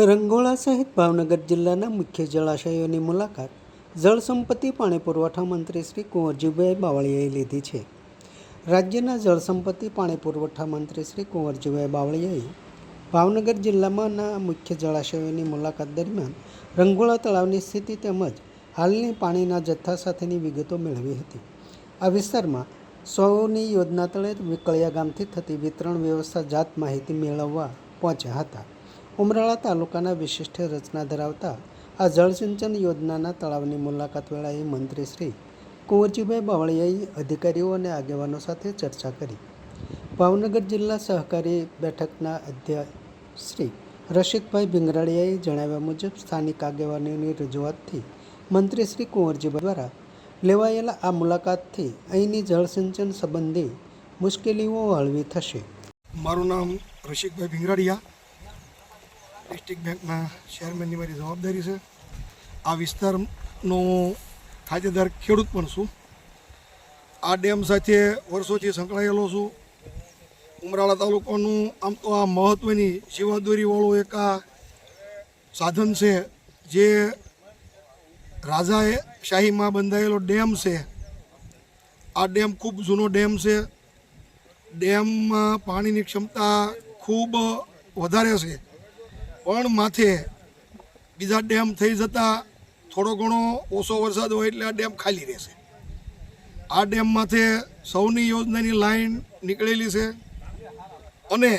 રંગોળા સહિત ભાવનગર જિલ્લાના મુખ્ય જળાશયોની મુલાકાત જળસંપત્તિ પાણી પુરવઠા મંત્રી શ્રી કુંવરજીભાઈ બાવળિયાએ લીધી છે. રાજ્યના જળસંપત્તિ પાણી પુરવઠા મંત્રી શ્રી કુંવરજીભાઈ બાવળિયાએ ભાવનગર જિલ્લામાંના મુખ્ય જળાશયોની મુલાકાત દરમિયાન રંગોળા તળાવની સ્થિતિ તેમજ હાલની પાણીના જથ્થા સાથેની વિગતો મેળવી હતી. આ વિસ્તારમાં સૌની યોજના તળે વિકળિયા ગામથી થતી વિતરણ વ્યવસ્થા જાત માહિતી મેળવવા પહોંચ્યા હતા. ઉમરાળા તાલુકાના વિશિષ્ટ રચના ધરાવતા આ જળસિંચન યોજનાના તળાવની મુલાકાત વેળાએ મંત્રી શ્રી કુંવરજીભાઈ બાવળિયાએ અધિકારીઓ અને આગેવાનો સાથે ચર્ચા કરી. ભાવનગર જિલ્લા સહકારી બેઠકના અધ્યક્ષ શ્રી રસિકભાઈ ભીંગરાડિયાએ જણાવ્યા મુજબ સ્થાનિક આગેવાનોની રજૂઆતથી મંત્રી શ્રી કુંવરજીભાઈ દ્વારા લેવાયેલા આ મુલાકાતથી અહીંની જળસિંચન સંબંધી મુશ્કેલીઓ હળવી થશે. મારું નામ રસિકભાઈ ભીંગરાડિયા, ડિસ્ટ્રિક્ટ બેંકના ચેરમેનની મારી જવાબદારી છે. આ વિસ્તારનો ખાતેદાર ખેડૂત પણ છું. આ ડેમ સાથે વર્ષોથી સંકળાયેલો છું. ઉમરાળા તાલુકાનું આમ તો આ મહત્ત્વની જીવાદોરીવાળું એક આ સાધન છે, જે રાજાએ શાહીમાં બંધાયેલો ડેમ છે. આ ડેમ ખૂબ જૂનો ડેમ છે. ડેમમાં પાણીની ક્ષમતા ખૂબ વધારે છે, પણ માથે બીજા ડેમ થઈ જતાં થોડો ઘણો ઓછો વરસાદ હોય એટલે આ ડેમ ખાલી રહેશે. આ ડેમ માથે સૌની યોજનાની લાઈન નીકળેલી છે અને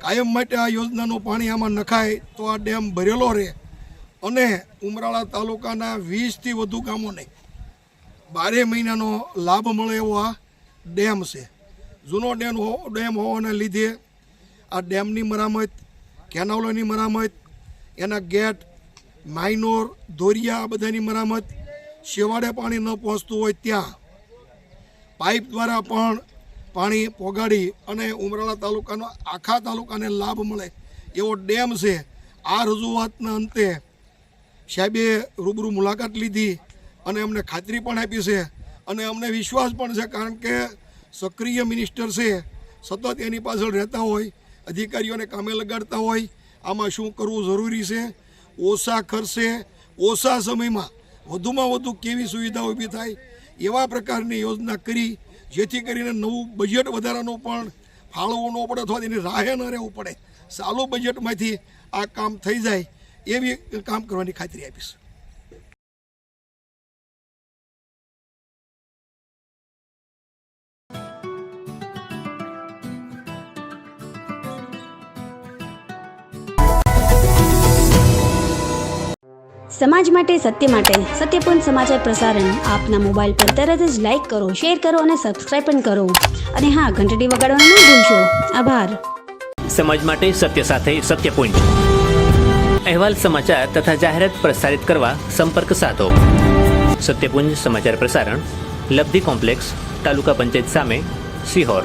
કાયમ માટે આ યોજનાનું પાણી આમાં નખાય તો આ ડેમ ભરેલો રહે અને ઉમરાળા તાલુકાના 20થી વધુ ગામોને 12 મહિનાનો લાભ મળે એવો આ ડેમ છે. જૂનો ડેમ હોવાને લીધે આ ડેમની મરામત, કેનાલોની મરામત, એના ગેટ, માઇનોર, દોરિયા, આ બધાની મરામત, શેવાડે પાણી ન પહોંચતું હોય ત્યાં પાઇપ દ્વારા પણ પાણી પોગાડી અને ઉમરાળા તાલુકાનો આખા તાલુકાને લાભ મળે એવો ડેમ છે. આ રજૂઆતના અંતે સાહેબે રૂબરૂ મુલાકાત લીધી અને અમને ખાતરી પણ આપી છે અને અમને વિશ્વાસ પણ છે, કારણ કે સક્રિય મિનિસ્ટર છે, સતત એની પાછળ રહેતા હોય, અધિકારીઓને કામે લગાડતા હોય. આમાં શું કરવું જરૂરી છે, ઓછા ખર્ચે ઓછા સમયમાં વધુમાં વધુ કેવી સુવિધા ઊભી થાય એવા પ્રકારની યોજના કરી, જેથી કરીને નવું બજેટ વધારાનું પણ ફાળવવું ન પડે અથવા તેની રાહે ન રહેવું પડે. ચાલુ બજેટમાંથી આ કામ થઈ જાય એવી કામ કરવાની ખાતરી આપીશ. સમાજ માટે, સત્ય માટે, સત્યપૂર્ણ સમાચાર પ્રસારણ આપના મોબાઈલ પર તરત જ લાઈક કરો, શેર કરો અને સબસ્ક્રાઈબ પણ કરો. અને હા, ઘંટડી વગાડવાનું ન ભૂલશો. આભાર. સમાજ માટે સત્ય સાથે સત્યપૂર્ણ અહેવાલ, સમાચાર તથા જાહેરાત પ્રસારિત કરવા સંપર્ક સાધો. સત્યપુંજ સમાચાર પ્રસારણ, લબ્ધિ કોમ્પ્લેક્સ, તાલુકા પંચાયત સામે, સિહોર.